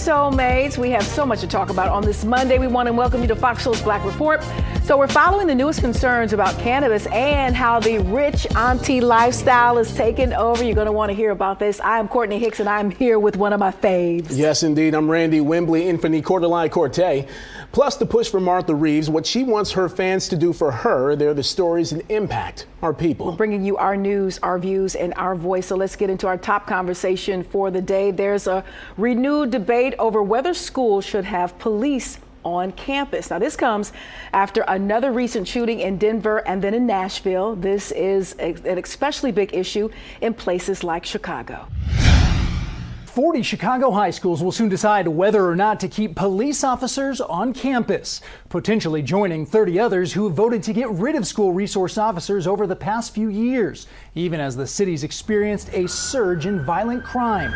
soulmates. We have so much to talk about on this Monday. We want to welcome you to FOXSOUL's Black Report. So we're following the newest concerns about cannabis and how the Rich Auntie Lifestyle is taking over. You're going to want to hear about this. I'm Courtney Hicks, and I'm here with one of my faves. Yes, indeed. I'm Randy Wembley, Infinity Cordeline Corte. Plus the push for Martha Reeves, what she wants her fans to do for her. They're the stories and impact our people. We're bringing you our news, our views, and our voice. So let's get into our top conversation for the day. There's a renewed debate over whether schools should have police on campus. Now, this comes after another recent shooting in Denver and then in Nashville. This is an especially big issue in places like Chicago. 40 Chicago high schools will soon decide whether or not to keep police officers on campus, potentially joining 30 others who have voted to get rid of school resource officers over the past few years, even as the city's experienced a surge in violent crime.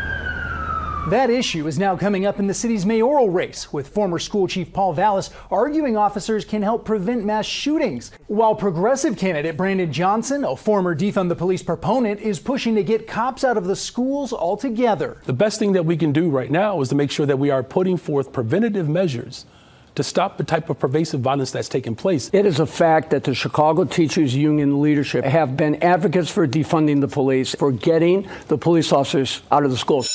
That issue is now coming up in the city's mayoral race, with former school chief Paul Vallis arguing officers can help prevent mass shootings, while progressive candidate Brandon Johnson, a former defund the police proponent, is pushing to get cops out of the schools altogether. The best thing that we can do right now is to make sure that we are putting forth preventative measures to stop the type of pervasive violence that's taking place. It is a fact that the Chicago Teachers Union leadership have been advocates for defunding the police, for getting the police officers out of the schools.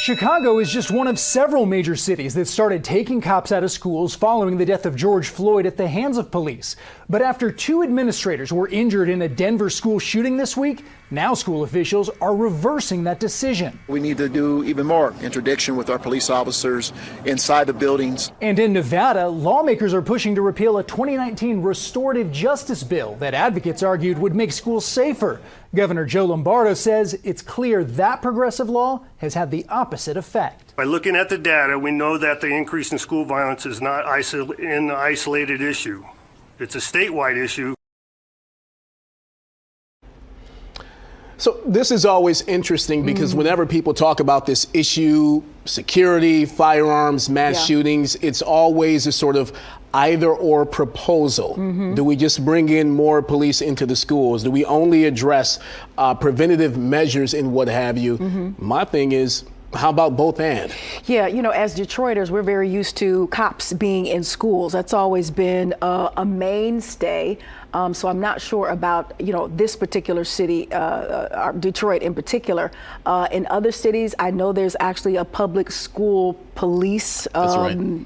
Chicago is just one of several major cities that started taking cops out of schools following the death of George Floyd at the hands of police. But after 2 administrators were injured in a Denver school shooting this week, now school officials are reversing that decision. We need to do even more interdiction with our police officers inside the buildings. And in Nevada, lawmakers are pushing to repeal a 2019 restorative justice bill that advocates argued would make schools safer. Governor Joe Lombardo says it's clear that progressive law has had the opposite effect. By looking at the data, we know that the increase in school violence is not an isolated issue. It's a statewide issue. So this is always interesting because whenever people talk about this issue, security, firearms, mass shootings, it's always a sort of either or proposal. Do we just bring in more police into the schools? Do we only address preventative measures and what have you? My thing is, how about both and? Yeah, you know, as Detroiters, we're very used to cops being in schools. That's always been a mainstay. So I'm not sure about, you know, this particular city, Detroit in particular. In other cities, I know there's actually a public school police. That's right.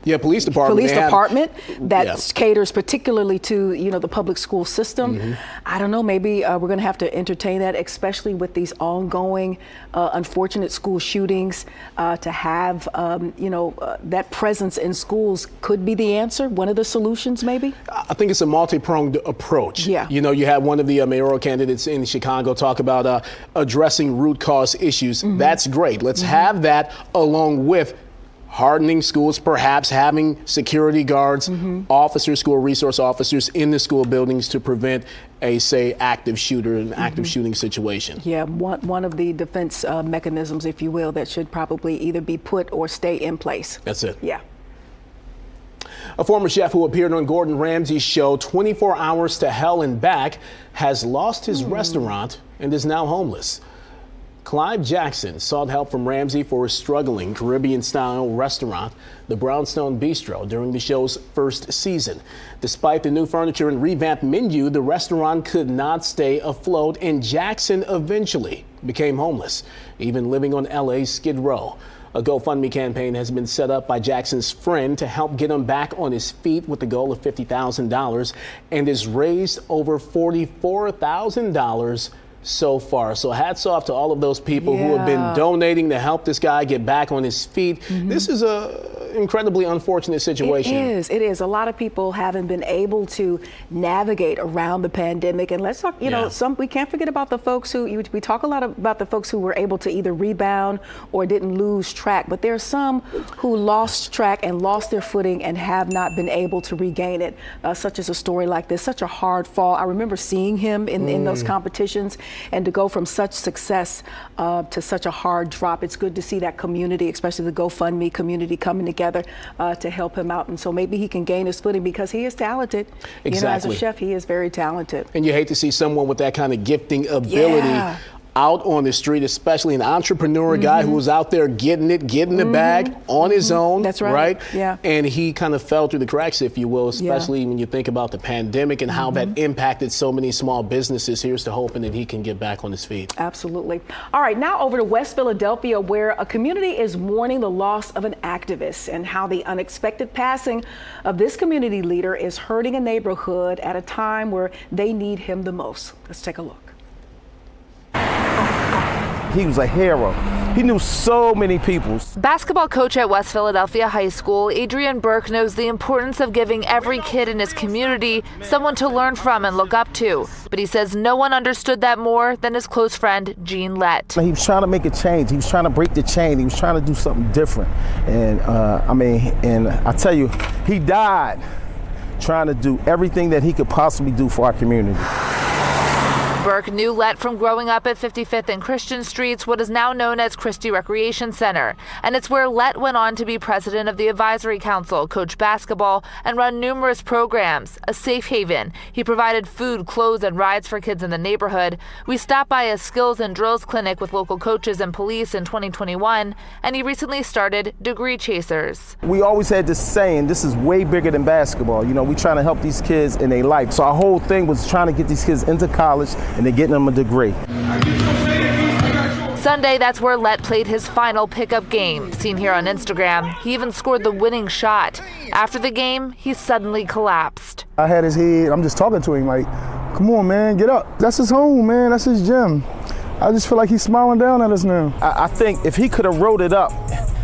Police department that caters particularly to, you know, the public school system. I don't know, maybe we're going to have to entertain that, especially with these ongoing unfortunate school shootings. To have, you know, that presence in schools could be the answer, one of the solutions maybe? I think it's a multi-pronged approach. Yeah. You know, you had one of the mayoral candidates in Chicago talk about addressing root cause issues. That's great. Let's have that along with hardening schools, perhaps having security guards, officers, school resource officers in the school buildings to prevent a, say, active shooter, an active shooting situation. Yeah, one of the defense mechanisms, if you will, that should probably either be put or stay in place. That's it. Yeah. A former chef who appeared on Gordon Ramsay's show 24 Hours to Hell and Back has lost his restaurant and is now homeless. Clive Jackson sought help from Ramsay for his struggling Caribbean-style restaurant, the Brownstone Bistro, during the show's first season. Despite the new furniture and revamped menu, the restaurant could not stay afloat, and Jackson eventually became homeless, even living on LA's Skid Row. A GoFundMe campaign has been set up by Jackson's friend to help get him back on his feet with the goal of $50,000 and has raised over $44,000 so far. So hats off to all of those people who have been donating to help this guy get back on his feet. This is a incredibly unfortunate situation. It is. A lot of people haven't been able to navigate around the pandemic. And let's talk, you know, we can't forget about the folks who, we talk a lot about the folks who were able to either rebound or didn't lose track. But there are some who lost track and lost their footing and have not been able to regain it, such as a story like this, such a hard fall. I remember seeing him in those competitions. And to go from such success to such a hard drop, it's good to see that community, especially the GoFundMe community, coming together to help him out. And so maybe he can gain his footing because he is talented. Exactly. You know, as a chef, he is very talented. And you hate to see someone with that kind of gifting ability out on the street, especially an entrepreneur guy who was out there getting the bag on his own. That's right. Yeah. And he kind of fell through the cracks, if you will, especially when you think about the pandemic and how that impacted so many small businesses. Here's to hoping that he can get back on his feet. Absolutely. All right, now over to West Philadelphia, where a community is mourning the loss of an activist and how the unexpected passing of this community leader is hurting a neighborhood at a time where they need him the most. Let's take a look. He was a hero. He knew so many people. Basketball coach at West Philadelphia High School, Adrian Burke, knows the importance of giving every kid in his community someone to learn from and look up to. But he says no one understood that more than his close friend, Gene Lett. He was trying to make a change. He was trying to break the chain. He was trying to do something different. And I tell you, he died trying to do everything that he could possibly do for our community. Burke knew Lett from growing up at 55th and Christian Streets, what is now known as Christie Recreation Center. And it's where Lett went on to be president of the Advisory Council, coach basketball, and run numerous programs. A safe haven. He provided food, clothes, and rides for kids in the neighborhood. We stopped by a skills and drills clinic with local coaches and police in 2021, and he recently started Degree Chasers. We always had this saying, this is way bigger than basketball. You know, we trying to help these kids in their life. So our whole thing was trying to get these kids into college and they're getting them a degree. Sunday, that's where Lett played his final pickup game. Seen here on Instagram, he even scored the winning shot. After the game, he suddenly collapsed. I had his head, I'm just talking to him like, come on, man, get up. That's his home, man, that's his gym. I just feel like he's smiling down at us now. I think if he could have wrote it up,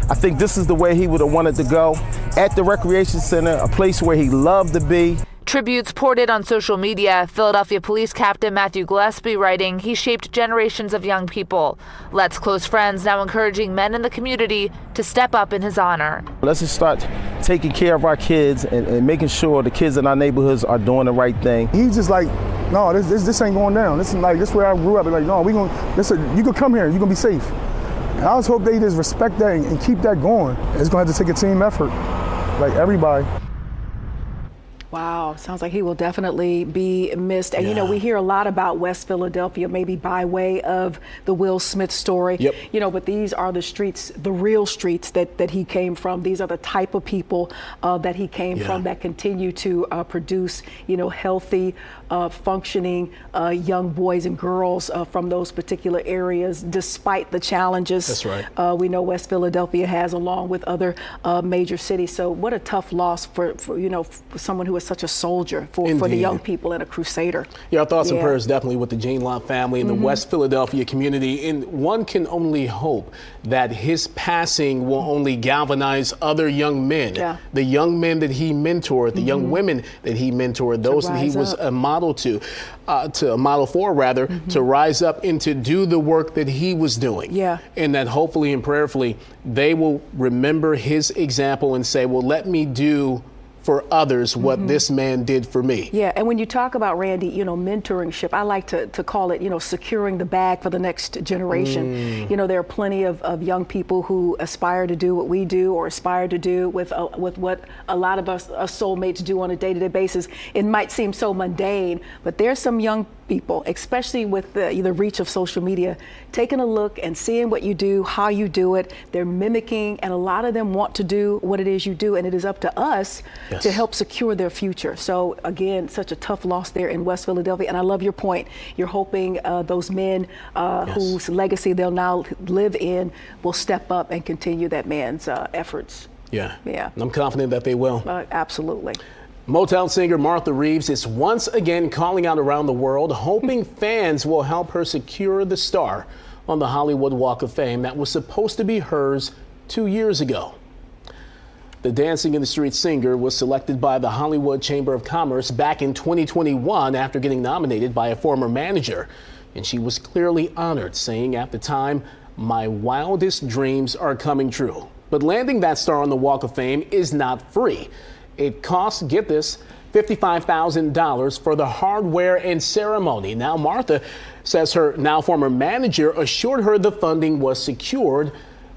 I think this is the way he would have wanted to go. At the recreation center, a place where he loved to be. Tributes poured in on social media. Philadelphia Police Captain Matthew Gillespie writing, he shaped generations of young people. Lett's close friends now encouraging men in the community to step up in his honor. Let's just start taking care of our kids and making sure the kids in our neighborhoods are doing the right thing. He's just like, no, this ain't going down. This is where I grew up. Like, no, you can come here, you're gonna be safe. And I just hope they just respect that and keep that going. It's gonna have to take a team effort, like everybody. Wow, sounds like he will definitely be missed. And, you know, we hear a lot about West Philadelphia, maybe by way of the Will Smith story. Yep. You know, but these are the streets, the real streets that he came from. These are the type of people that he came from that continue to produce, you know, healthy, functioning young boys and girls from those particular areas, despite the challenges. That's right. We know West Philadelphia has, along with other major cities. So what a tough loss for someone who is such a soldier for the young people and a crusader. Yeah, our thoughts and prayers definitely with the Gene Lott family and the West Philadelphia community. And one can only hope that his passing will only galvanize other young men, the young men that he mentored, the young women that he mentored, those that he was a model to a model for, rather, to rise up and to do the work that he was doing. Yeah. And that hopefully and prayerfully they will remember his example and say, well, let me do for others what this man did for me. Yeah, and when you talk about, Randy, you know, mentoringship, I like to call it, you know, securing the bag for the next generation. You know, there are plenty of young people who aspire to do what we do or aspire to do with what a lot of us soulmates do on a day-to-day basis. It might seem so mundane, but there's some young people, especially with the reach of social media, taking a look and seeing what you do, how you do it. They're mimicking, and a lot of them want to do what it is you do, and it is up to us to help secure their future. So again, such a tough loss there in West Philadelphia, and I love your point. You're hoping those men whose legacy they'll now live in will step up and continue that man's efforts. Yeah. Yeah. I'm confident that they will. Absolutely. Motown singer Martha Reeves is once again calling out around the world, hoping fans will help her secure the star on the Hollywood Walk of Fame that was supposed to be hers 2 years ago. The Dancing in the Street singer was selected by the Hollywood Chamber of Commerce back in 2021 after getting nominated by a former manager. And she was clearly honored, saying at the time, "My wildest dreams are coming true." But landing that star on the Walk of Fame is not free. It costs, get this, $55,000 for the hardware and ceremony. Now, Martha says her now former manager assured her the funding was secured,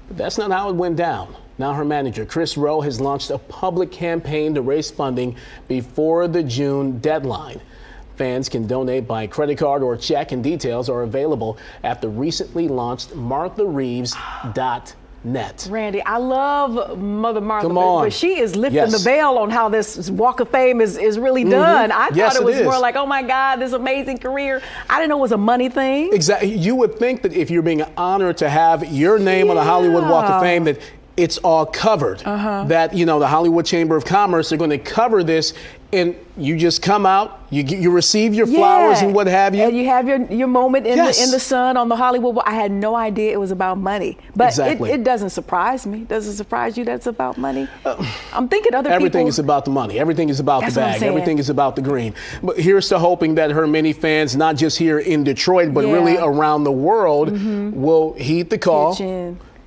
but that's not how it went down. Now her manager, Chris Rowe, has launched a public campaign to raise funding before the June deadline. Fans can donate by credit card or check, and details are available at the recently launched MarthaReeves.net. Randy, I love Mother Martha, Come on. but she is lifting the veil on how this Walk of Fame is really done. I thought it was more like, oh my God, this amazing career. I didn't know it was a money thing. Exactly. You would think that if you're being honored to have your name on the Hollywood Walk of Fame, that it's all covered. That, you know, the Hollywood Chamber of Commerce are going to cover this, and you just come out, you receive your flowers and what have you. And you have your moment in the sun on the Hollywood Walk. I had no idea it was about money. But it doesn't surprise me. Does it surprise you that it's about money? I'm thinking everything is about the money. Everything is about the bag. Everything is about the green. But here's to hoping that her many fans, not just here in Detroit, but really around the world, will heed the call.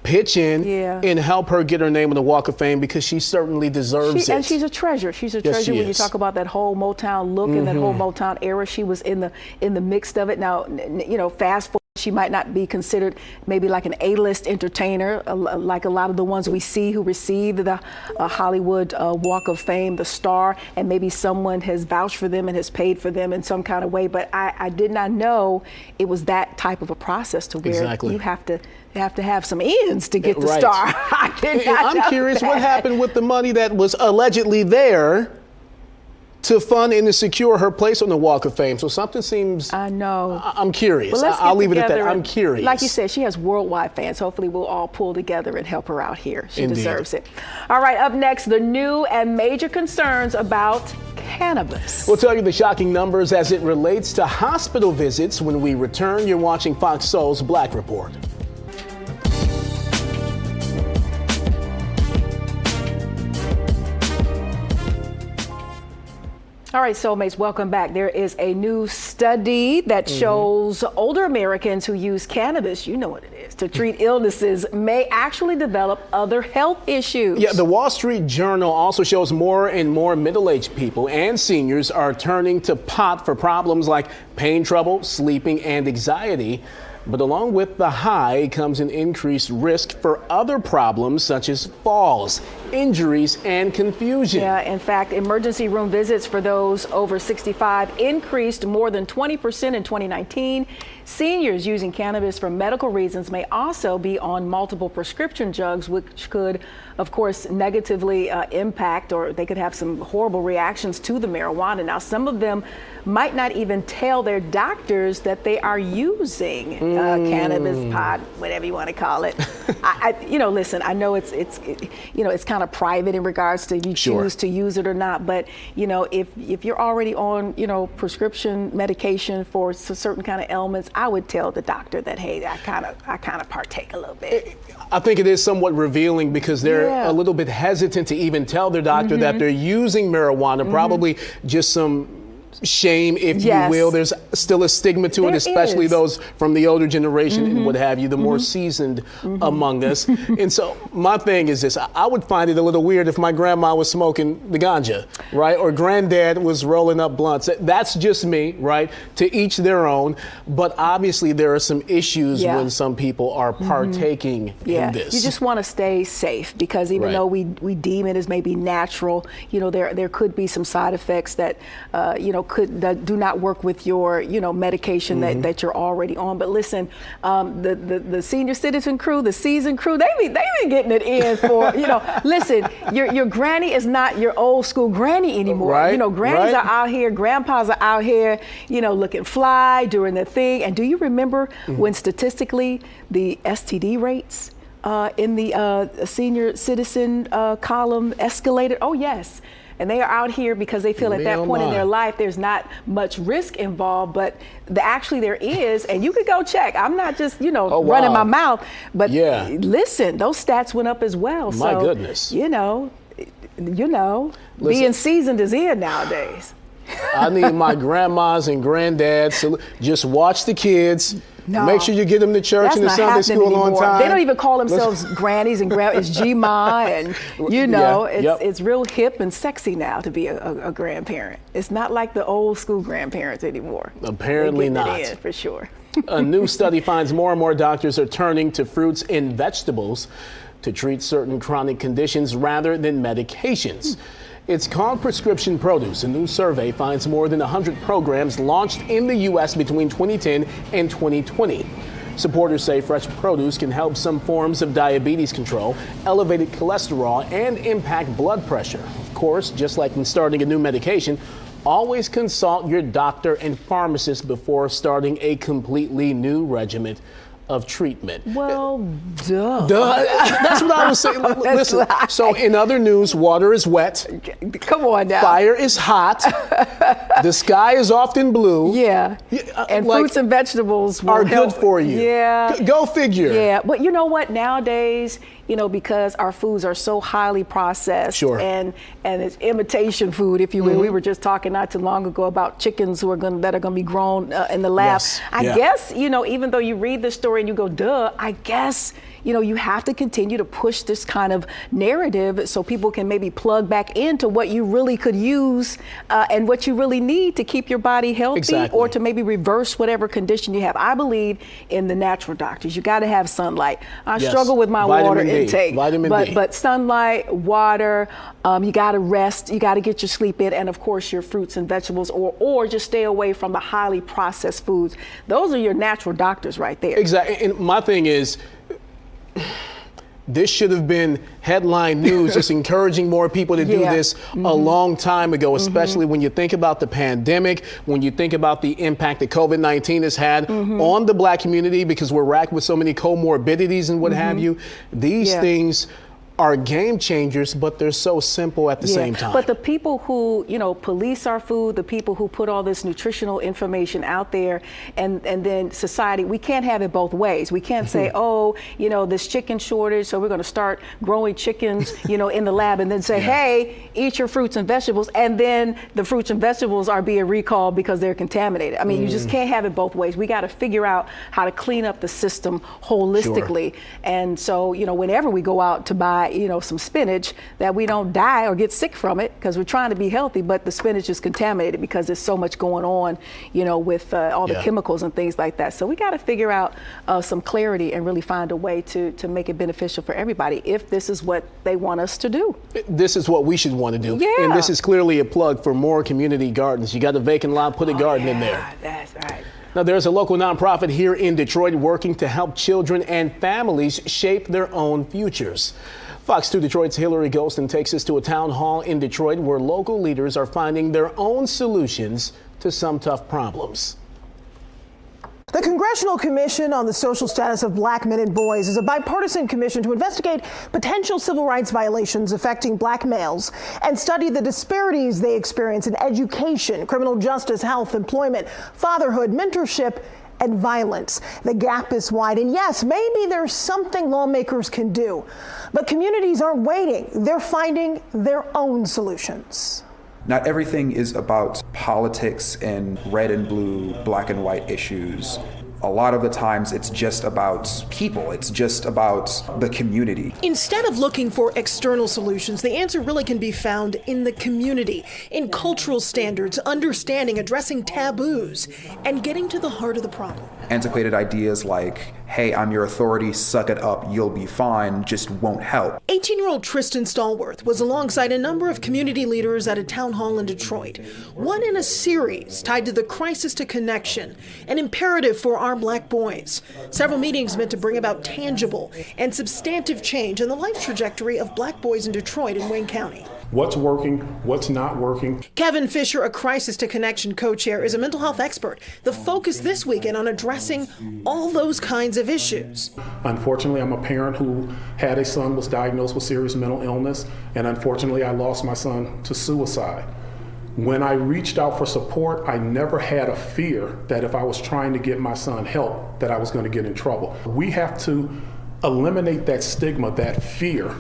Pitch in and help her get her name on the Walk of Fame, because she certainly deserves it. And she's a treasure. She's a treasure when you talk about that whole Motown look and that whole Motown era. She was in the mix of it. Now, you know, fast forward, she might not be considered maybe like an A-list entertainer, like a lot of the ones we see who receive the Hollywood Walk of Fame, the star, and maybe someone has vouched for them and has paid for them in some kind of way. But I did not know it was that type of a process to where you have to have some ends to get the star. I'm curious what happened with the money that was allegedly there to fund and to secure her place on the Walk of Fame. So something seems... I know. I'm curious. Well, I'll leave it at that. I'm curious. Like you said, she has worldwide fans. Hopefully we'll all pull together and help her out here. She deserves it. All right, up next, the new and major concerns about cannabis. We'll tell you the shocking numbers as it relates to hospital visits when we return. You're watching Fox Soul's Black Report. All right, soulmates, welcome back. There is a new study that shows older Americans who use cannabis, you know what it is, to treat illnesses may actually develop other health issues. Yeah, the Wall Street Journal also shows more and more middle-aged people and seniors are turning to pot for problems like pain trouble, sleeping, and anxiety. But along with the high comes an increased risk for other problems such as falls, injuries, and confusion. Yeah, in fact, emergency room visits for those over 65 increased more than 20% in 2019. Seniors using cannabis for medical reasons may also be on multiple prescription drugs, which could, of course, negatively impact, or they could have some horrible reactions to the marijuana. Now, some of them might not even tell their doctors that they are using cannabis, pot, whatever you want to call it. You know, listen, I know it's you know, it's kind of private in regards to you choose to use it or not, but you know, if you're already on, you know, prescription medication for certain kind of ailments, I would tell the doctor that, hey, I kind of partake a little bit. I think it is somewhat revealing because they're a little bit hesitant to even tell their doctor that they're using marijuana, probably just some shame, if you will. There's still a stigma to it, especially those from the older generation and what have you, the more seasoned among us. And so my thing is this, I would find it a little weird if my grandma was smoking the ganja, right? Or granddad was rolling up blunts. That's just me, right? To each their own. But obviously there are some issues when some people are partaking in this. You just want to stay safe because even though we deem it as maybe natural, you know, there could be some side effects that, you know, that do not work with your, you know, medication that you're already on. But listen, the senior citizen crew, the seasoned crew, they be getting it in for, you know, listen, your granny is not your old school granny anymore. You know, grannies are out here, grandpas are out here, you know, looking fly, doing their thing. And do you remember when statistically the STD rates in the senior citizen column escalated? Oh, yes. And they are out here because they feel at that point in their life there's not much risk involved, but actually there is, and you could go check. I'm not just, you know, running my mouth, but listen, those stats went up as well. My goodness. You know, being seasoned is in nowadays. I need my grandmas and granddads to just watch the kids. No, make sure you get them to church and to Sunday school on time. They don't even call themselves grannies and it's G-Ma, and you know, it's real hip and sexy now to be a grandparent. It's not like the old school grandparents anymore. Apparently not. It in, for sure. A new study finds more and more doctors are turning to fruits and vegetables to treat certain chronic conditions rather than medications. It's called Prescription Produce. A new survey finds more than 100 programs launched in the U.S. between 2010 and 2020. Supporters say fresh produce can help some forms of diabetes control, elevated cholesterol, and impact blood pressure. Of course, just like when starting a new medication, always consult your doctor and pharmacist before starting a completely new regimen of treatment. Well, duh. That's what I was saying. Listen, right. So in other news, water is wet. Come on now. Fire is hot. The sky is often blue. Yeah. And fruits and vegetables are help. good for you. Yeah. Go figure. Yeah. But you know what? Nowadays, because our foods are so highly processed, sure, and it's imitation food, if you will. We were just talking not too long ago about chickens that are going to be grown in the lab. Yes. I guess, even though you read the story and you go, duh, I guess, you have to continue to push this kind of narrative so people can maybe plug back into what you really could use and what you really need to keep your body healthy, or to maybe reverse whatever condition you have. I believe in the natural doctors. You got to have sunlight. I struggle with my water intake, but sunlight, water, you got to rest, you got to get your sleep in, and of course your fruits and vegetables, or just stay away from the highly processed foods. Those are your natural doctors right there. Exactly. And my thing is, this should have been headline news, just encouraging more people to do this a long time ago, especially when you think about the pandemic, when you think about the impact that COVID-19 has had on the Black community, because we're racked with so many comorbidities and what have you. These things are game changers, but they're so simple at the same time. But the people who, police our food, the people who put all this nutritional information out there, and then society, we can't have it both ways. We can't say, this chicken shortage, so we're going to start growing chickens, in the lab, and then say, hey, eat your fruits and vegetables, and then the fruits and vegetables are being recalled because they're contaminated. I mean, you just can't have it both ways. We got to figure out how to clean up the system holistically. Sure. And so, whenever we go out to buy some spinach, that we don't die or get sick from it, because we're trying to be healthy, but the spinach is contaminated because there's so much going on, with all the chemicals and things like that. So we got to figure out some clarity and really find a way to make it beneficial for everybody if this is what they want us to do. This is what we should want to do. Yeah. And this is clearly a plug for more community gardens. You got a vacant lot, put a garden in there. That's right. Now, there's a local nonprofit here in Detroit working to help children and families shape their own futures. Fox 2 Detroit's Hillary Golston takes us to a town hall in Detroit where local leaders are finding their own solutions to some tough problems. The Congressional Commission on the Social Status of Black Men and Boys is a bipartisan commission to investigate potential civil rights violations affecting black males and study the disparities they experience in education, criminal justice, health, employment, fatherhood, mentorship, and violence. The gap is wide, and yes, maybe there's something lawmakers can do, but communities aren't waiting. They're finding their own solutions. Not everything is about politics and red and blue, black and white issues. A lot of the times it's just about people. It's just about the community. Instead of looking for external solutions, the answer really can be found in the community, in cultural standards, understanding, addressing taboos, and getting to the heart of the problem. Antiquated ideas like, hey, I'm your authority, suck it up, you'll be fine, just won't help. 18-year-old Tristan Stallworth was alongside a number of community leaders at a town hall in Detroit, one in a series tied to the crisis to connection, an imperative for our black boys. Several meetings meant to bring about tangible and substantive change in the life trajectory of black boys in Detroit and Wayne County. What's working, what's not working. Kevin Fisher, a Crisis to Connection co-chair, is a mental health expert. The focus this weekend on addressing all those kinds of issues. Unfortunately, I'm a parent who had a son was diagnosed with serious mental illness, and unfortunately, I lost my son to suicide. When I reached out for support, I never had a fear that if I was trying to get my son help, that I was going to get in trouble. We have to eliminate that stigma, that fear,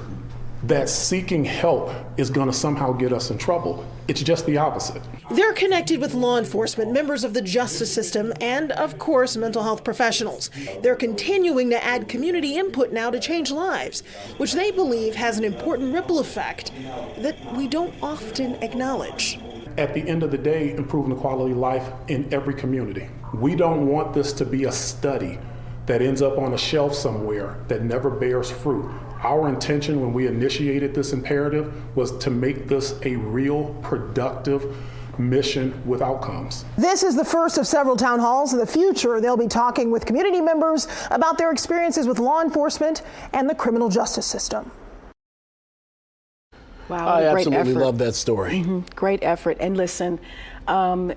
that seeking help is going to somehow get us in trouble. It's just the opposite. They're connected with law enforcement, members of the justice system, and, of course, mental health professionals. They're continuing to add community input now to change lives, which they believe has an important ripple effect that we don't often acknowledge. At the end of the day, improving the quality of life in every community. We don't want this to be a study that ends up on a shelf somewhere that never bears fruit. Our intention when we initiated this imperative was to make this a real productive mission with outcomes. This is the first of several town halls. In the future, they'll be talking with community members about their experiences with law enforcement and the criminal justice system. Wow, I great absolutely effort. love that story. Great effort. And listen,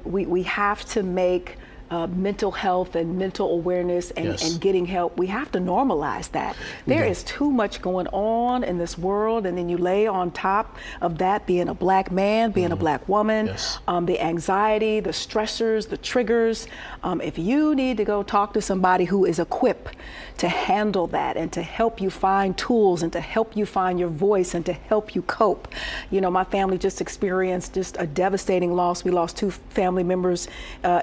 we have to make mental health and mental awareness and getting help, we have to normalize that. There is too much going on in this world, and then you lay on top of that being a black man, being a black woman, the anxiety, the stressors, the triggers. If you need to go talk to somebody who is equipped to handle that and to help you find tools and to help you find your voice and to help you cope. You know, my family just experienced just a devastating loss. We lost 2 family members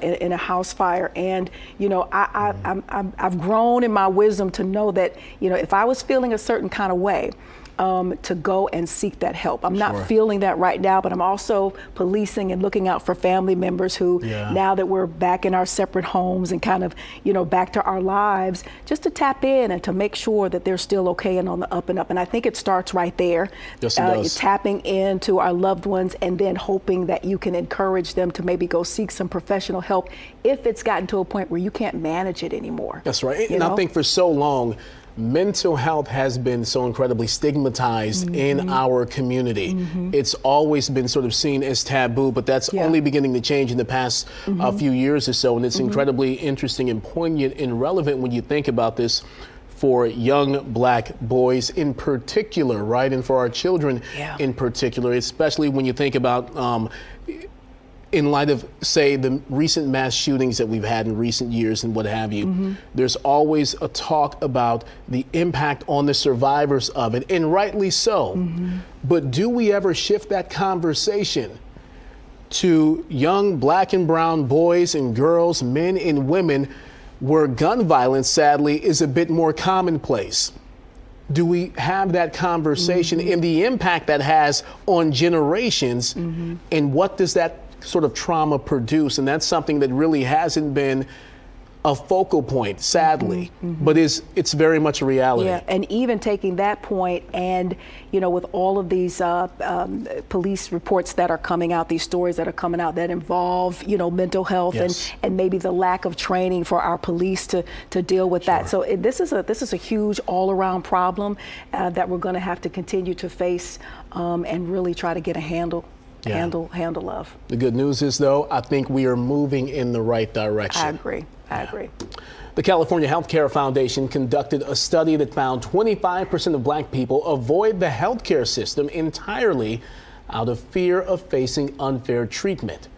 in a house fire, and you know, I've grown in my wisdom to know that, you know, if I was feeling a certain kind of way, to go and seek that help. I'm not feeling that right now, but I'm also policing and looking out for family members who, now that we're back in our separate homes and kind of, you know, back to our lives, just to tap in and to make sure that they're still okay and on the up and up. And I think it starts right there. Yes, it does. Tapping into our loved ones and then hoping that you can encourage them to maybe go seek some professional help if it's gotten to a point where you can't manage it anymore. That's right. And I think for so long, mental health has been so incredibly stigmatized in our community. It's always been sort of seen as taboo, but that's only beginning to change in the past few years or so. And it's incredibly interesting and poignant and relevant when you think about this for young black boys in particular, right? And for our children in particular, especially when you think about in light of, say, the recent mass shootings that we've had in recent years and what have you, there's always a talk about the impact on the survivors of it, and rightly so. But do we ever shift that conversation to young black and brown boys and girls, men and women, where gun violence, sadly, is a bit more commonplace? Do we have that conversation and the impact that has on generations, and what does that sort of trauma produce? And that's something that really hasn't been a focal point, sadly, but it's very much a reality. Yeah, and even taking that point and, you know, with all of these police reports that are coming out, these stories that are coming out that involve, you know, mental health and maybe the lack of training for our police to deal with that. So this is a huge all-around problem that we're going to have to continue to face and really try to get a handle of. The good news is, though, I think we are moving in the right direction. I agree. The California Healthcare Foundation conducted a study that found 25% of black people avoid the healthcare system entirely out of fear of facing unfair treatment.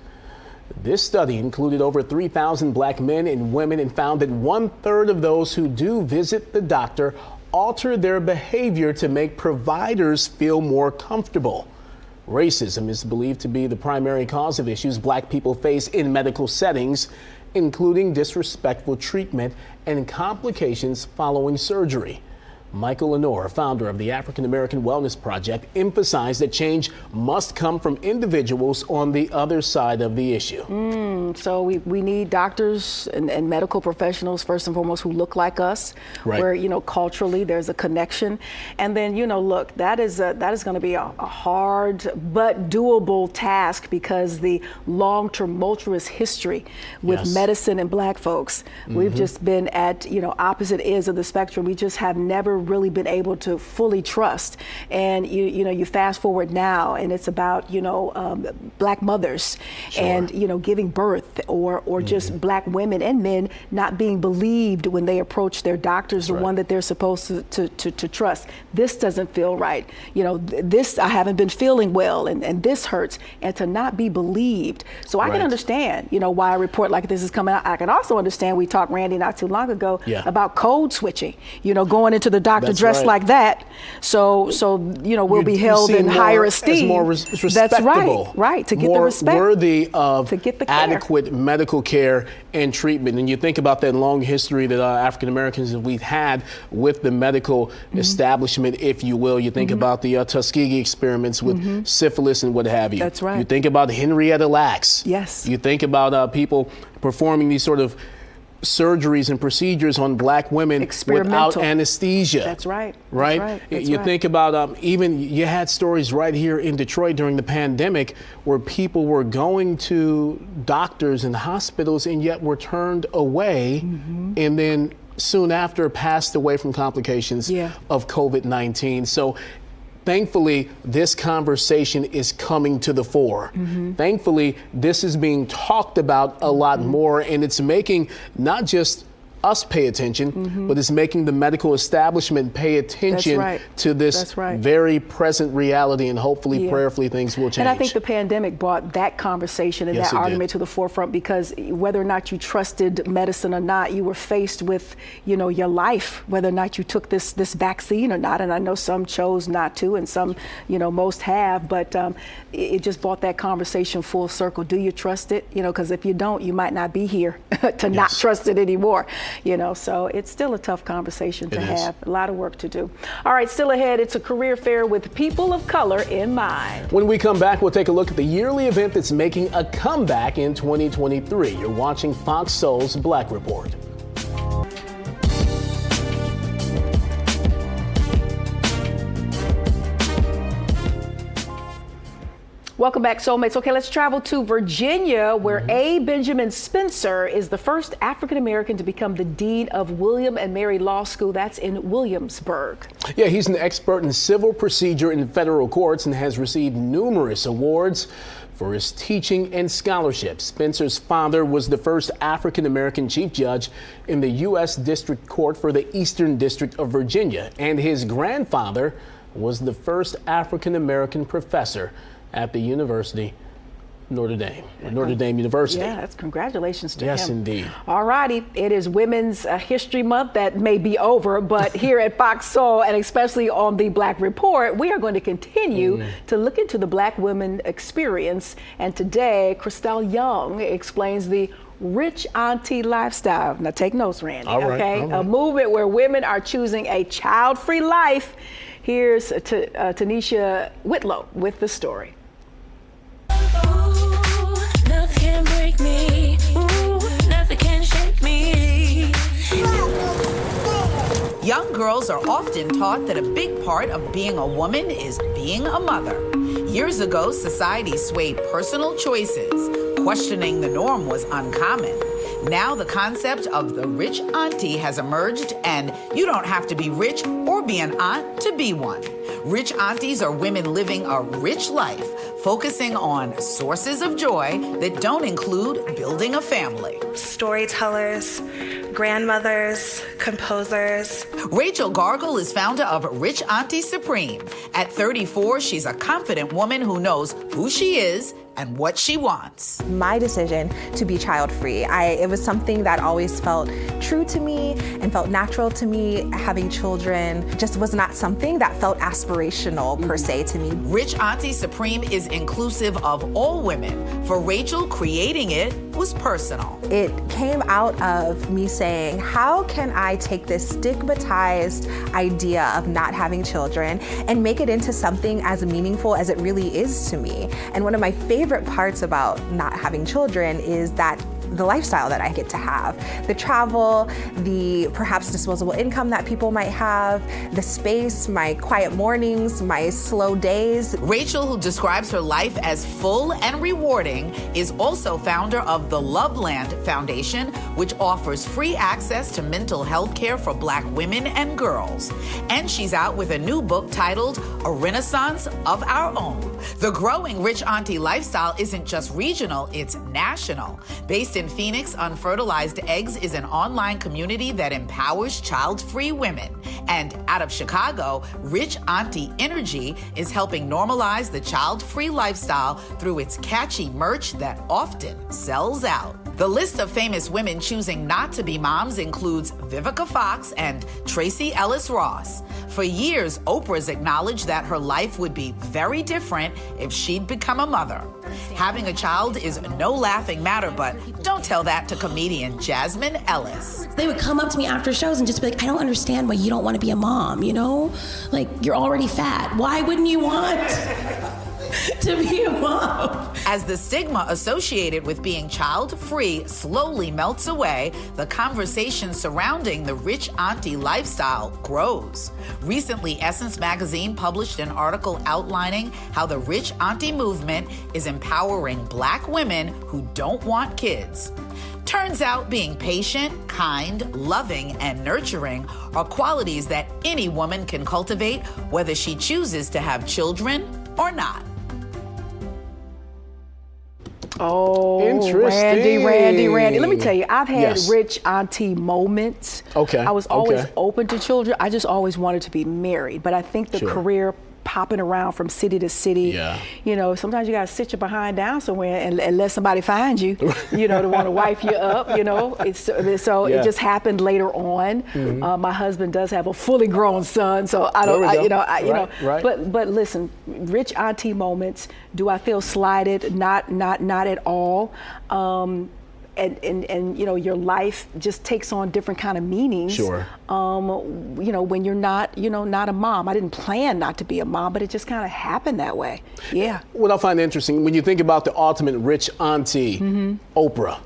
This study included over 3,000 black men and women and found that 1/3 of those who do visit the doctor alter their behavior to make providers feel more comfortable. Racism is believed to be the primary cause of issues black people face in medical settings, including disrespectful treatment and complications following surgery. Michael Lenore, founder of the African American Wellness Project, emphasized that change must come from individuals on the other side of the issue. So we need doctors and medical professionals, first and foremost, who look like us, where, you know, culturally there's a connection. And then, you know, look, that is going to be a hard but doable task, because the long, tumultuous history with medicine and black folks, we've just been at, you know, opposite ends of the spectrum. We just have never really been able to fully trust. And you know, you fast forward now, and it's about, you know, black mothers and, you know, giving birth, or just black women and men not being believed when they approach their doctors, the one that they're supposed to trust. This doesn't feel right. You know, this, I haven't been feeling well, and this hurts, and to not be believed. So I can understand, you know, why a report like this is coming out. I can also understand, we talked, Randy, not too long ago about code switching, you know, going into the doctor dressed like that. So you know, we'll be held in higher esteem. More respectable. That's right, to get the respect. More worthy of to get the adequate medical care and treatment. And you think about that long history that African Americans we've had with the medical establishment, if you will. You think about the Tuskegee experiments with syphilis and what have you. That's right. You think about Henrietta Lacks. Yes. You think about people performing these sort of surgeries and procedures on black women without anesthesia. That's right. Right? That's right. That's you right. think about even you had stories right here in Detroit during the pandemic where people were going to doctors and hospitals and yet were turned away and then soon after passed away from complications of COVID-19. So thankfully, this conversation is coming to the fore. Thankfully, this is being talked about a lot more, and it's making not just us pay attention, but it's making the medical establishment pay attention to this very present reality, and hopefully, prayerfully, things will change. And I think the pandemic brought that conversation and that argument to the forefront, because whether or not you trusted medicine or not, you were faced with, your life, whether or not you took this vaccine or not. And I know some chose not to, and some, most have, but it just brought that conversation full circle. Do you trust it? Because if you don't, you might not be here to not trust it anymore. So it's still a tough conversation to have. A lot of work to do. All right, still ahead, it's a career fair with people of color in mind. When we come back, we'll take a look at the yearly event that's making a comeback in 2023. You're watching FOXSOUL's Black Report. Welcome back, Soulmates. Okay, let's travel to Virginia, where A. Benjamin Spencer is the first African-American to become the Dean of William and Mary Law School. That's in Williamsburg. Yeah, he's an expert in civil procedure in federal courts and has received numerous awards for his teaching and scholarship. Spencer's father was the first African-American chief judge in the U.S. District Court for the Eastern District of Virginia, and his grandfather was the first African-American professor at the University Notre Dame University. Yeah, that's congratulations to him. Yes, indeed. All righty, it is Women's History Month. That may be over, but here at Fox Soul, and especially on the Black Report, we are going to continue to look into the Black women experience. And today, Christelle Young explains the Rich Auntie Lifestyle. Now take notes, Randy. All right, okay, all right. A movement where women are choosing a child-free life. Here's Tanisha Whitlow with the story. Young girls are often taught that a big part of being a woman is being a mother. Years ago, society swayed personal choices. Questioning the norm was uncommon. Now the concept of the rich auntie has emerged, and you don't have to be rich or be an aunt to be one. Rich aunties are women living a rich life, focusing on sources of joy that don't include building a family. Storytellers, grandmothers, composers. Rachel Gargle is founder of Rich Auntie Supreme. At 34, she's a confident woman who knows who she is and what she wants. My decision to be child-free, it was something that always felt true to me and felt natural to me. Having children just was not something that felt aspirational per se to me. Rich Auntie Supreme is inclusive of all women. For Rachel, creating it was personal. It came out of me saying, how can I take this stigmatized idea of not having children and make it into something as meaningful as it really is to me? And one of my favorite parts about not having children is that the lifestyle that I get to have. The travel, the perhaps disposable income that people might have, the space, my quiet mornings, my slow days. Rachel, who describes her life as full and rewarding, is also founder of the Loveland Foundation, which offers free access to mental health care for Black women and girls. And she's out with a new book titled A Renaissance of Our Own. The growing Rich Auntie lifestyle isn't just regional, it's national. Based in Phoenix, Unfertilized Eggs is an online community that empowers child-free women. And out of Chicago, Rich Auntie Energy is helping normalize the child-free lifestyle through its catchy merch that often sells out. The list of famous women choosing not to be moms includes Vivica Fox and Tracee Ellis Ross. For years, Oprah's acknowledged that her life would be very different if she'd become a mother. Having a child is no laughing matter, but don't tell that to comedian Jasmine Ellis. They would come up to me after shows and just be like, I don't understand why you don't want to be a mom, you know? Like, you're already fat. Why wouldn't you want to be a mom. As the stigma associated with being child-free slowly melts away, the conversation surrounding the Rich Auntie lifestyle grows. Recently, Essence Magazine published an article outlining how the Rich Auntie movement is empowering Black women who don't want kids. Turns out being patient, kind, loving, and nurturing are qualities that any woman can cultivate, whether she chooses to have children or not. Oh, interesting. Randy. Let me tell you, I've had Rich Auntie moments. Okay. I was always open to children. I just always wanted to be married. But I think the career popping around from city to city, you know, sometimes you got to sit your behind down somewhere and let somebody find you, you know, to want to wife you up, you know. It just happened later on. My husband does have a fully grown son, so I don't, but listen, Rich Auntie moments, do I feel slighted? Not at all. And you know, your life just takes on different kind of meanings. Sure. You know, when you're not a mom. I didn't plan not to be a mom, but it just kind of happened that way. Yeah. What I find interesting, when you think about the ultimate Rich Auntie, Oprah.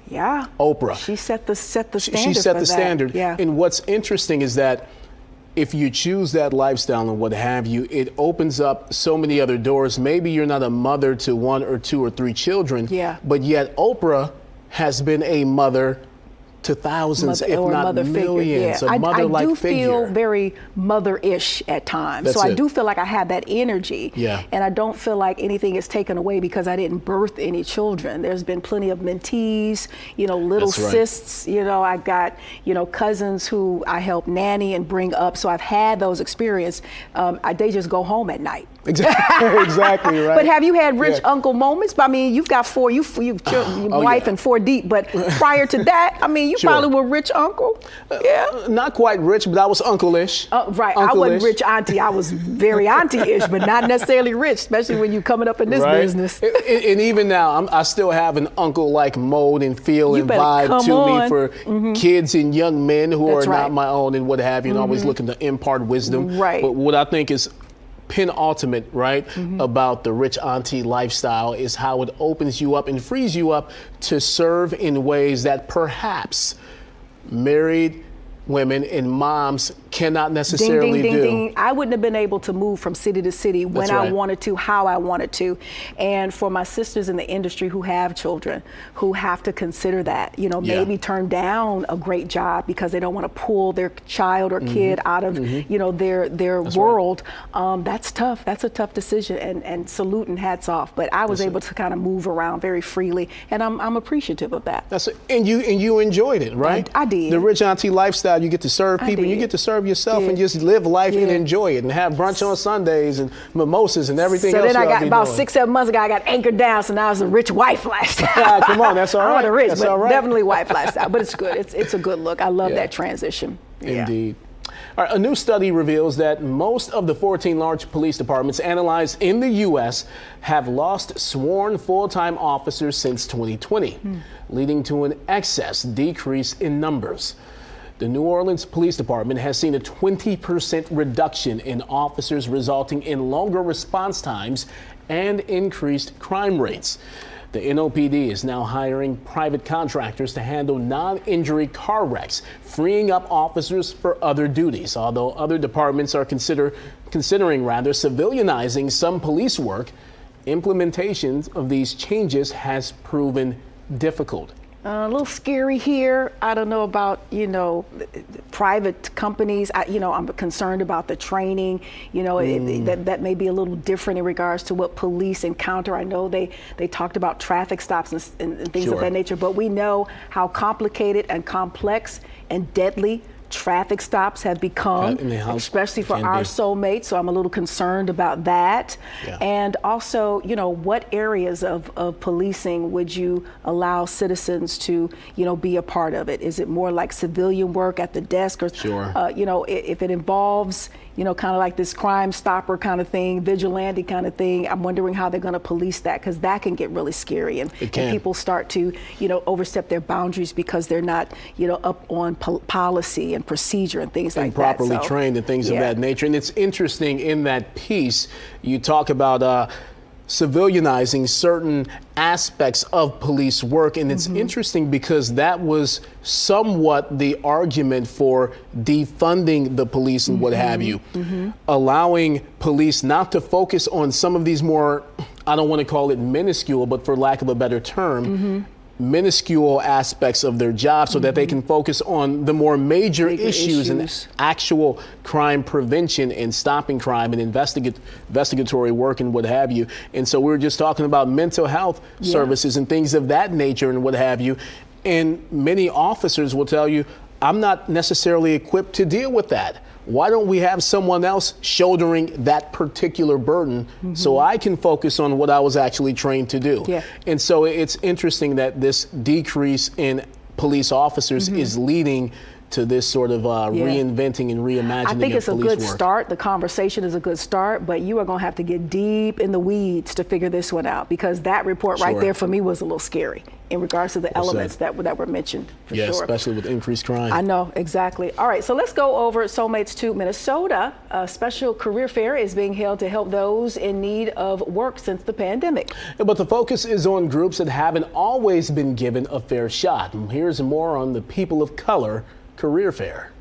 Yeah. Oprah. She set the standard. She set the standard. Yeah. And what's interesting is that if you choose that lifestyle and what have you, it opens up so many other doors. Maybe you're not a mother to 1 or 2 or 3 children, but yet Oprah has been a mother to thousands, if not millions. A mother-like figure. I do feel very mother-ish at times. I do feel like I have that energy. Yeah. And I don't feel like anything is taken away because I didn't birth any children. There's been plenty of mentees, you know, little cysts. You know, I got, you know, cousins who I help nanny and bring up. So I've had those experiences. They just go home at night. Exactly right. But have you had rich uncle moments? I mean, you've got 4, you've wife and 4 deep, but prior to that, I mean, you probably were rich uncle. Not quite rich, but I was uncle-ish. Right, I wasn't rich auntie. I was very auntie-ish, but not necessarily rich, especially when you're coming up in this business. And even now, I still have an uncle-like mode and feel and vibe to me for kids and young men who are not my own and what have you, and always looking to impart wisdom. Right. But what I think is penultimate, about the Rich Auntie lifestyle is how it opens you up and frees you up to serve in ways that perhaps married women and moms cannot necessarily do. I wouldn't have been able to move from city to city when I wanted to, how I wanted to. And for my sisters in the industry who have children, who have to consider that, you know, maybe turn down a great job because they don't want to pull their child or kid out of, you know, their world. That's tough. That's a tough decision, and salute and hats off. But I was able to kind of move around very freely, and I'm appreciative of that. And you enjoyed it, right? I did. The Rich Auntie lifestyle. You get to serve people, and you get to serve yourself and just live life and enjoy it and have brunch on Sundays and mimosas and everything else. So then I got about 6-7 months ago, I got anchored down, so now it's a rich wife lifestyle. Come on, that's all right. I'm not a rich, that's but definitely wife lifestyle. But it's good. It's a good look. I love that transition. Indeed. All right, a new study reveals that most of the 14 large police departments analyzed in the U.S. have lost sworn full-time officers since 2020, leading to an excess decrease in numbers. The New Orleans Police Department has seen a 20% reduction in officers, resulting in longer response times and increased crime rates. The NOPD is now hiring private contractors to handle non-injury car wrecks, freeing up officers for other duties. Although other departments are considering civilianizing some police work, implementation of these changes has proven difficult. A little scary here. I don't know about, you know, private companies. I'm concerned about the training. You know, that may be a little different in regards to what police encounter. I know they talked about traffic stops and things of that nature, but we know how complicated and complex and deadly traffic stops have become, especially for our soulmates. So I'm a little concerned about that. And also, you know, what areas of policing would you allow citizens to, you know, be a part of it? Is it more like civilian work at the desk, or, you know, if it involves, you know, kind of like this Crime Stopper kind of thing, vigilante kind of thing, I'm wondering how they're going to police that, because that can get really scary, and people start to, you know, overstep their boundaries because they're not, you know, up on policy and procedure and things like that. Properly trained and things of that nature. And it's interesting in that piece, you talk about civilianizing certain aspects of police work. And it's interesting because that was somewhat the argument for defunding the police and what have you, allowing police not to focus on some of these more, I don't want to call it minuscule, but for lack of a better term, minuscule aspects of their job so that they can focus on the more major issues and actual crime prevention and stopping crime and investigatory work and what have you. And so we were just talking about mental health services and things of that nature and what have you. And many officers will tell you, I'm not necessarily equipped to deal with that. Why don't we have someone else shouldering that particular burden so I can focus on what I was actually trained to do? And so it's interesting that this decrease in police officers is leading to this sort of reinventing and reimagining. I think it's a good work. start. The conversation is a good start, but you are going to have to get deep in the weeds to figure this one out, because that report right there for me was a little scary in regards to the elements that were mentioned. For sure. Especially with increased crime. I know, exactly. All right, so let's go over Soulmates to Minnesota. A special career fair is being held to help those in need of work since the pandemic. But the focus is on groups that haven't always been given a fair shot. And here's more on the People of Color Career Fair.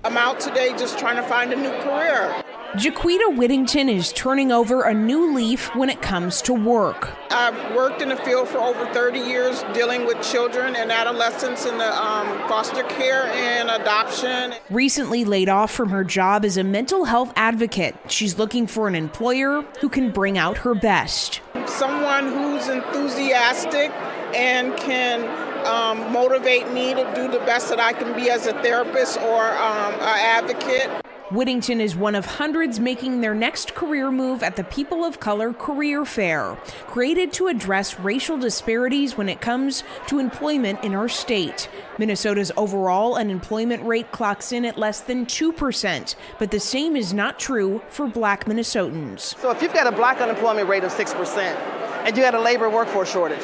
I'm out today just trying to find a new career. Jaquita Whittington is turning over a new leaf when it comes to work. I've worked in the field for over 30 years dealing with children and adolescents in the foster care and adoption. Recently laid off from her job as a mental health advocate, she's looking for an employer who can bring out her best. Someone who's enthusiastic and can motivate me to do the best that I can be as a therapist or an advocate. Whittington is one of hundreds making their next career move at the People of Color Career Fair, created to address racial disparities when it comes to employment in our state. Minnesota's overall unemployment rate clocks in at less than 2%, but the same is not true for Black Minnesotans. So if you've got a Black unemployment rate of 6% and you had a labor workforce shortage,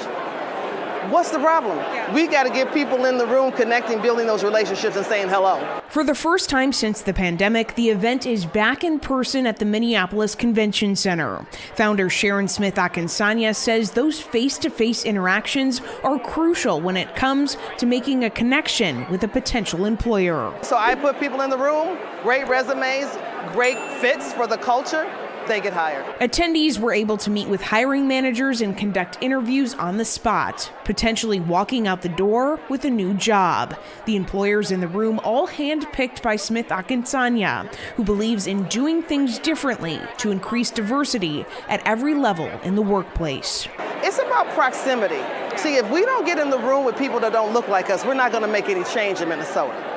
what's the problem? We got to get people in the room connecting, building those relationships and saying hello. For the first time since the pandemic, the event is back in person at the Minneapolis Convention Center. Founder Sharon Smith Akinsanya says those face-to-face interactions are crucial when it comes to making a connection with a potential employer. So I put people in the room, great resumes, great fits for the culture. They get hired. Attendees were able to meet with hiring managers and conduct interviews on the spot, potentially walking out the door with a new job. The employers in the room all handpicked by Smith Akinsanya, who believes in doing things differently to increase diversity at every level in the workplace. It's about proximity. See, if we don't get in the room with people that don't look like us, we're not going to make any change in Minnesota.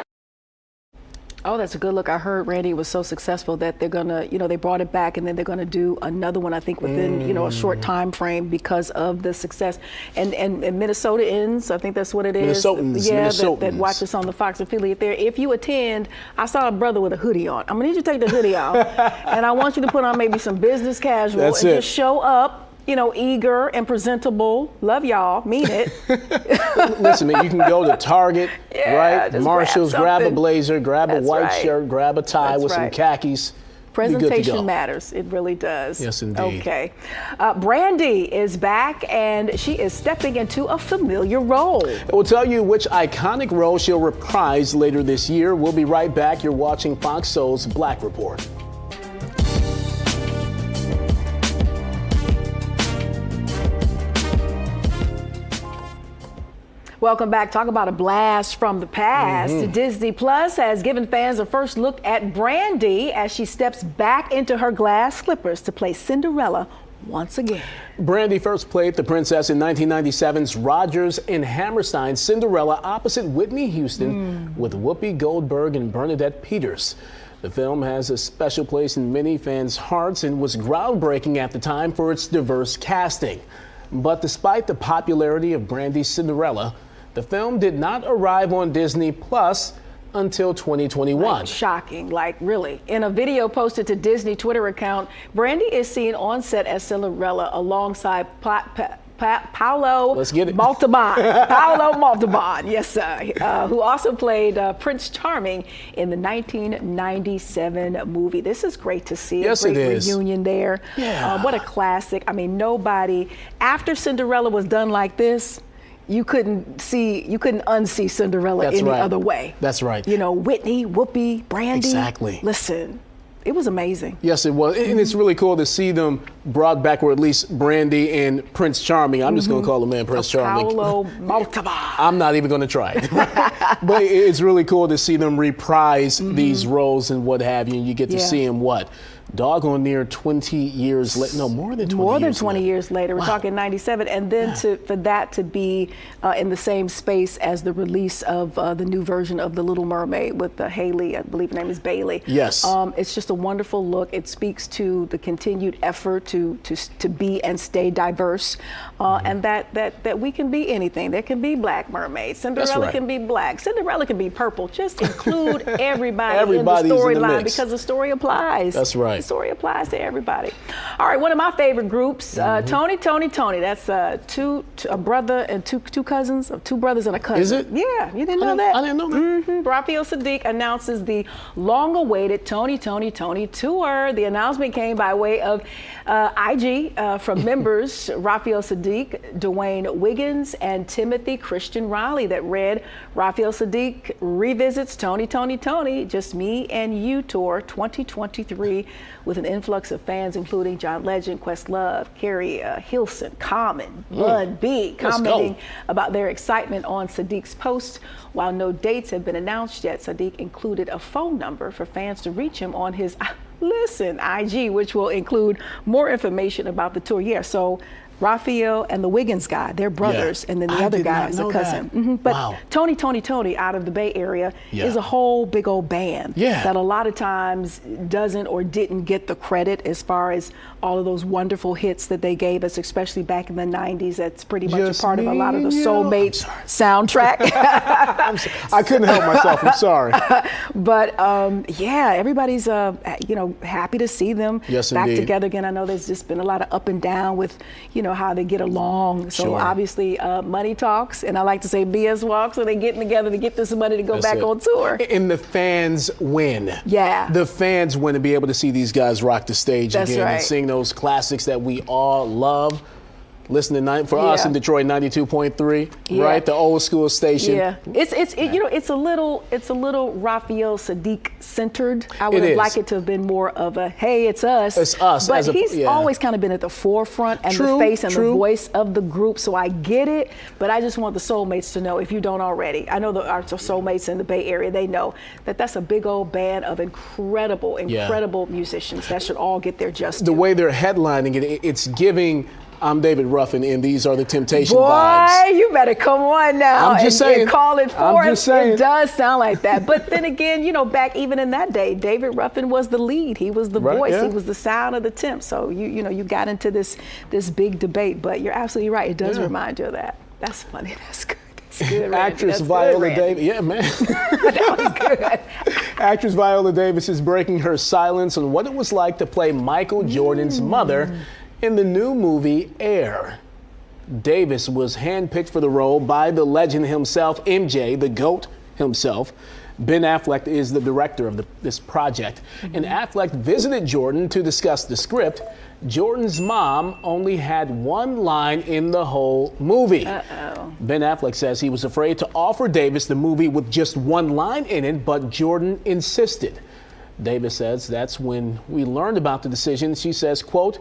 Oh, that's a good look. I heard Randy was so successful that they're gonna, they brought it back, and then they're gonna do another one, I think, within, a short time frame because of the success. And Minnesotans, I think that's what it is. Minnesotans. That watch us on the Fox affiliate there. If you attend, I saw a brother with a hoodie on. I'm gonna need you to take the hoodie off, and I want you to put on maybe some business casual just show up. Eager and presentable. Love y'all. Mean it. Listen, man, you can go to Target, right? Marshalls, grab a blazer, grab a white shirt, grab a tie with some khakis. Presentation matters. It really does. Yes, indeed. Okay. Brandy is back, and she is stepping into a familiar role. We'll tell you which iconic role she'll reprise later this year. We'll be right back. You're watching Fox Soul's Black Report. Welcome back. Talk about a blast from the past. Disney Plus has given fans a first look at Brandy as she steps back into her glass slippers to play Cinderella once again. Brandy first played the princess in 1997's Rodgers and Hammerstein Cinderella opposite Whitney Houston with Whoopi Goldberg and Bernadette Peters. The film has a special place in many fans' hearts and was groundbreaking at the time for its diverse casting. But despite the popularity of Brandy's Cinderella, the film did not arrive on Disney Plus until 2021. Shocking, really. In a video posted to Disney Twitter account, Brandy is seen on set as Cinderella alongside Paolo Let's get it. Montalban. Paolo Montalban, yes, sir. Who also played Prince Charming in the 1997 movie. This is great to see. Yes, a great it is. reunion there. Yeah. What a classic. I mean, nobody, after Cinderella was done like this, you couldn't unsee Cinderella any other way. That's right. You know, Whitney, Whoopi, Brandy. Exactly. Listen, it was amazing. Yes, it was. And it's really cool to see them brought back, or at least Brandy and Prince Charming. I'm just going to call the man Prince Charming. Paolo Montalban. I'm not even going to try it. But it's really cool to see them reprise these roles and what have you. And you get to see them doggone near 20 years later. No, more than 20 years More than later. 20 years later. We're talking 97. And then for that to be in the same space as the release of the new version of The Little Mermaid with Haley, I believe her name is Bailey. Yes. It's just a wonderful look. It speaks to the continued effort to be and stay diverse, and that we can be anything. There can be black mermaids. Cinderella can be black. Cinderella can be purple. Just include everybody in the storyline because the story applies. That's right. The story applies to everybody. All right, one of my favorite groups, Tony. That's a brother and two cousins, two brothers and a cousin. Is it? Yeah, you didn't know that? I didn't know that. Raphael Sadiq announces the long-awaited Tony tour. The announcement came by way of IG from members Raphael Sadiq, Dwayne Wiggins, and Timothy Christian Riley that read, Raphael Sadiq revisits Tony, Just Me and You Tour 2023 with an influx of fans including John Legend, Questlove, Carrie Hilson, Common, Bud B, commenting about their excitement on Sadiq's post. While no dates have been announced yet, Sadiq included a phone number for fans to reach him on his IG, which will include more information about the tour. Yeah, so Raphael and the Wiggins guy, they're brothers, and then the other guy is a cousin. But Tony out of the Bay Area is a whole big old band that a lot of times doesn't or didn't get the credit as far as all of those wonderful hits that they gave us, especially back in the 90s. That's pretty much a part of a lot of the Soulmates soundtrack. I couldn't help myself. I'm sorry. But everybody's happy to see them back together again. I know there's just been a lot of up and down with how they get along. So obviously money talks, and I like to say BS walks, so they're getting together to get this money to go back on tour. And the fans win. Yeah. The fans win to be able to see these guys rock the stage again and sing those classics that we all love. Listen tonight for us in Detroit, 92.3, right? The old school station. Yeah, it's a little Raphael Sadiq centered. I would have liked it to have been more of a hey, it's us. It's us. But he's always kind of been at the forefront and the face and the voice of the group. So I get it, but I just want the Soulmates to know, if you don't already, I know our Soulmates in the Bay Area, they know that that's a big old band of incredible musicians that should all get their just due. The way they're headlining it, it's giving. I'm David Ruffin, and these are the Temptation vibes. Boy, you better come on now and call it forth. I'm just saying. It does sound like that. But then again, back even in that day, David Ruffin was the lead. He was the voice. Yeah. He was the sound of the Temps. So you got into this big debate. But you're absolutely right. It does remind you of that. That's funny. That's good. Good, Actress Viola Davis. Yeah, man. That was good. Actress Viola Davis is breaking her silence on what it was like to play Michael Jordan's mother in the new movie Air. Davis was handpicked for the role by the legend himself, MJ, the GOAT himself. Ben Affleck is the director of this project. And Affleck visited Jordan to discuss the script. Jordan's mom only had one line in the whole movie. Ben Affleck says he was afraid to offer Davis the movie with just one line in it, but Jordan insisted. Davis says that's when we learned about the decision. She says, quote,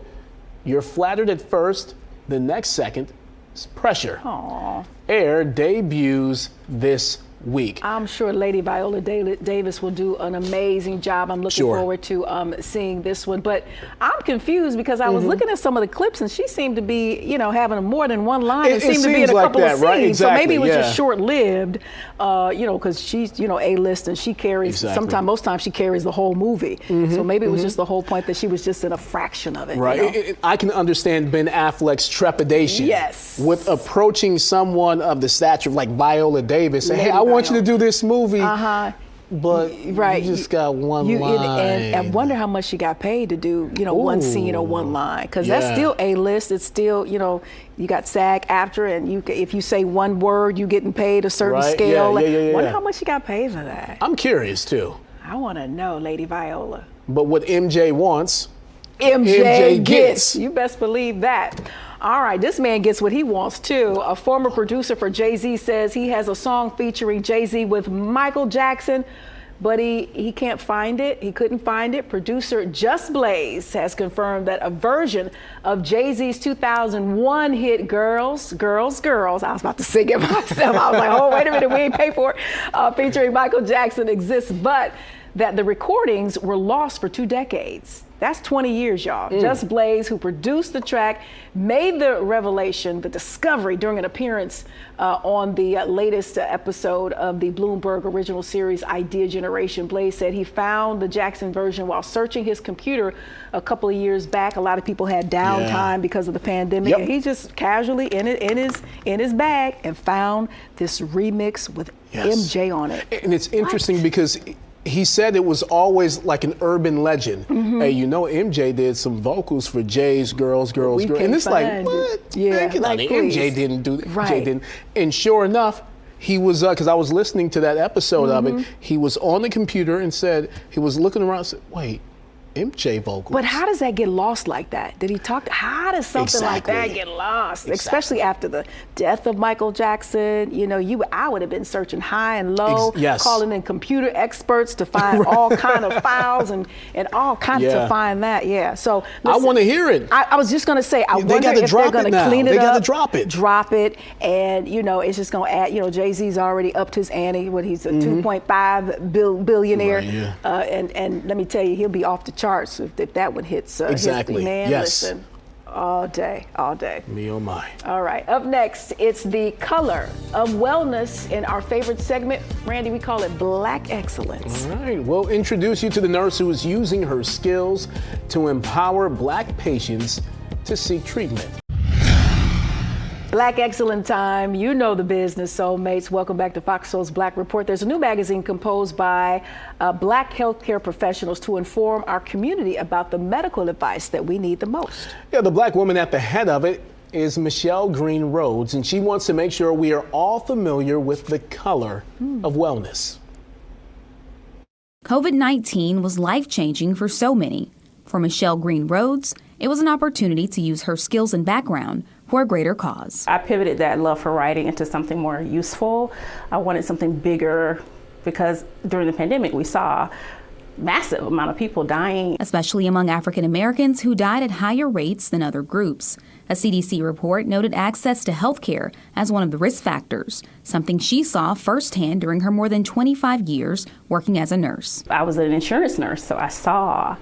"You're flattered at first, the next second is pressure." Aww. Air debuts this week. I'm sure Lady Viola Davis will do an amazing job. I'm looking forward to seeing this one. But I'm confused because I was looking at some of the clips and she seemed to be, having more than one line. It seemed to be in a couple of scenes. Right? Exactly, so maybe it was just short-lived, because she's, A-list and she carries, most times she carries the whole movie. So maybe it was just the whole point that she was just in a fraction of it. Right. I can understand Ben Affleck's trepidation with approaching someone of the stature of like Viola Davis. Say, hey, I want you to do this movie. but right. you just got one line. And I wonder how much she got paid to do, one scene or one line, because that's still A-list. It's still, you got SAG-AFTRA, and if you say one word, you getting paid a certain scale. I wonder how much she got paid for that. I'm curious too. I want to know, Lady Viola. But what MJ wants, MJ gets. You best believe that. All right, this man gets what he wants too. A former producer for Jay-Z says he has a song featuring Jay-Z with Michael Jackson, but he can't find it. He couldn't find it. Producer Just Blaze has confirmed that a version of Jay-Z's 2001 hit Girls, Girls, Girls, I was about to sing it myself. I was like, oh, wait a minute, we ain't paid for it, featuring Michael Jackson exists, but that the recordings were lost for 2 decades. That's 20 years, y'all. Just Blaze, who produced the track, made the revelation, the discovery during an appearance on the latest episode of the Bloomberg original series Idea Generation. Blaze said he found the Jackson version while searching his computer a couple of years back. A lot of people had downtime because of the pandemic, and he just casually in his bag and found this remix with MJ on it. And it's interesting because he said it was always like an urban legend. Hey, MJ did some vocals for Jay's Girls, Girls, Girls. And it's like, what? Yeah, MJ didn't do that. Right. MJ didn't. And sure enough, he was, because I was listening to that episode of it, he was on the computer and said, he was looking around and said, wait, MJ vocals. But how does that get lost like that? Did he talk? How does something like that get lost? Especially after the death of Michael Jackson. I would have been searching high and low, calling in computer experts to find all kind of files and all kinds to find that. Yeah. So listen, I want to hear it. I was just going to say, I wonder if they're going to clean it up. They got to drop it, and it's just going to add. Jay-Z's already upped his ante. He's a 2.5 billionaire, and let me tell you, he'll be off the charts if that one hits. Exactly. Listen, all day. Me oh my. All right, up next, it's the color of wellness in our favorite segment. Randy, we call it Black Excellence. All right, we'll introduce you to the nurse who is using her skills to empower Black patients to seek treatment. Black Excellent time. You know the business, soulmates. Welcome back to FOXSOUL's Black Report. There's a new magazine composed by Black healthcare professionals to inform our community about the medical advice that we need the most. Yeah, the Black woman at the head of it is Michelle Green Rhodes, and she wants to make sure we are all familiar with the color of wellness. COVID-19 was life-changing for so many. For Michelle Green Rhodes, it was an opportunity to use her skills and background for a greater cause. I pivoted that love for writing into something more useful. I wanted something bigger because during the pandemic we saw massive amount of people dying. Especially among African Americans who died at higher rates than other groups. A CDC report noted access to health care as one of the risk factors, something she saw firsthand during her more than 25 years working as a nurse. I was an insurance nurse, so I saw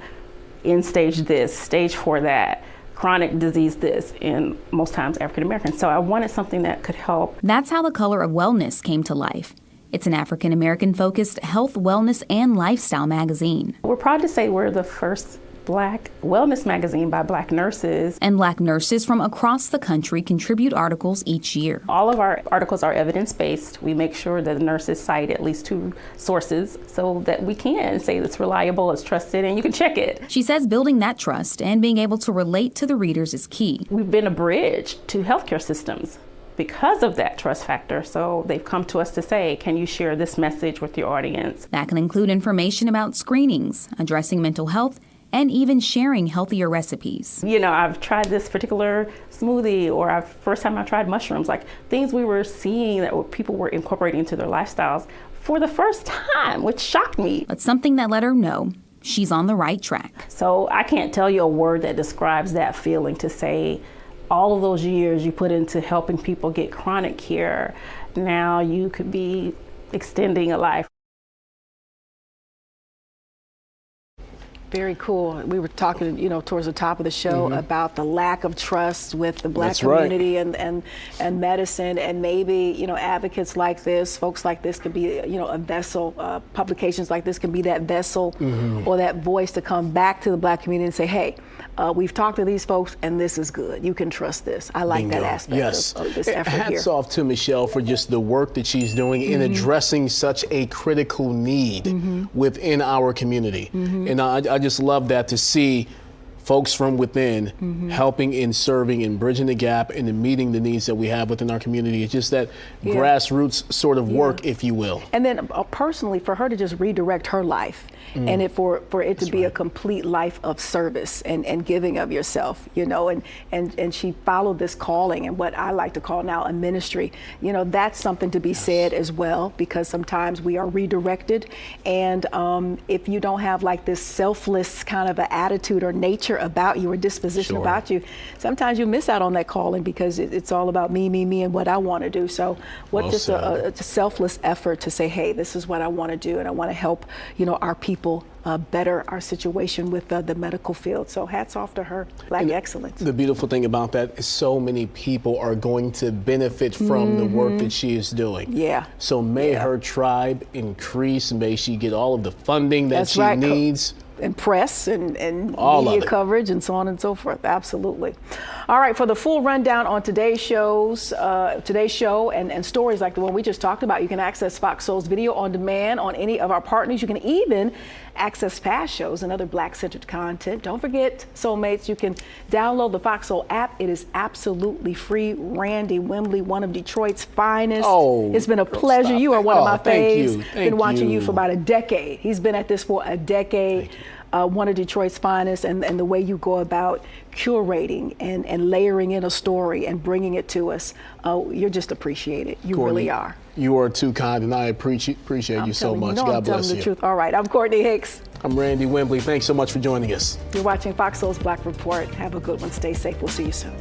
end stage this, stage 4 that, chronic disease this, in most times African Americans. So I wanted something that could help. That's how the Color of Wellness came to life. It's an African American focused health, wellness, and lifestyle magazine. We're proud to say we're the first Black wellness magazine by Black nurses. And Black nurses from across the country contribute articles each year. All of our articles are evidence-based. We make sure that the nurses cite at least 2 sources so that we can say it's reliable, it's trusted, and you can check it. She says building that trust and being able to relate to the readers is key. We've been a bridge to healthcare systems because of that trust factor. So they've come to us to say, can you share this message with your audience? That can include information about screenings, addressing mental health, and even sharing healthier recipes. I've tried this particular smoothie, or first time I tried mushrooms, like things we were seeing that people were incorporating into their lifestyles for the first time, which shocked me. But something that let her know she's on the right track. So I can't tell you a word that describes that feeling, to say all of those years you put into helping people get chronic care, now you could be extending a life. Very cool. We were talking, towards the top of the show about the lack of trust with the Black community and medicine, and maybe, advocates like this, folks like this could be, a vessel, publications like this can be that vessel or that voice to come back to the Black community and say, hey, we've talked to these folks, and this is good. You can trust this. I like Bingo. that aspect of this effort here. Hats off to Michelle for just the work that she's doing in addressing such a critical need within our community. And I just love that, to see folks from within helping and serving and bridging the gap and meeting the needs that we have within our community. It's just that grassroots sort of work, if you will. And then personally, for her to just redirect her life and for it to be a complete life of service and giving of yourself, you know, and she followed this calling and what I like to call now a ministry. You know, that's something to be said as well, because sometimes we are redirected, and if you don't have like this selfless kind of an attitude or nature about you or disposition about you, sometimes you miss out on that calling because it's all about me, and what I want to do. So just a selfless effort to say, hey, this is what I want to do, and I want to help, you know, our people better our situation with the medical field. So hats off to her. Black excellence. The beautiful thing about that is so many people are going to benefit from the work that she is doing. Yeah. So may her tribe increase. May she get all of the funding that she needs. And press and all media coverage and so on and so forth. Absolutely. All right, for the full rundown on today's show and stories like the one we just talked about, you can access Fox Soul's video on demand on any of our partners. You can even access past shows and other Black-centered content. Don't forget, Soulmates, you can download the Fox Soul app. It is absolutely free. Randy Wembley, one of Detroit's finest. Oh, it's been a pleasure. You are one of my faves. Been watching you for about a decade. He's been at this for a decade. One of Detroit's finest, and the way you go about curating and layering in a story and bringing it to us, you're just appreciated. You Courtney, really are. You are too kind, and I appreciate you so much. God bless you. The truth. All right, I'm Courtney Hicks. I'm Randy Wembley. Thanks so much for joining us. You're watching Fox Soul's Black Report. Have a good one. Stay safe. We'll see you soon.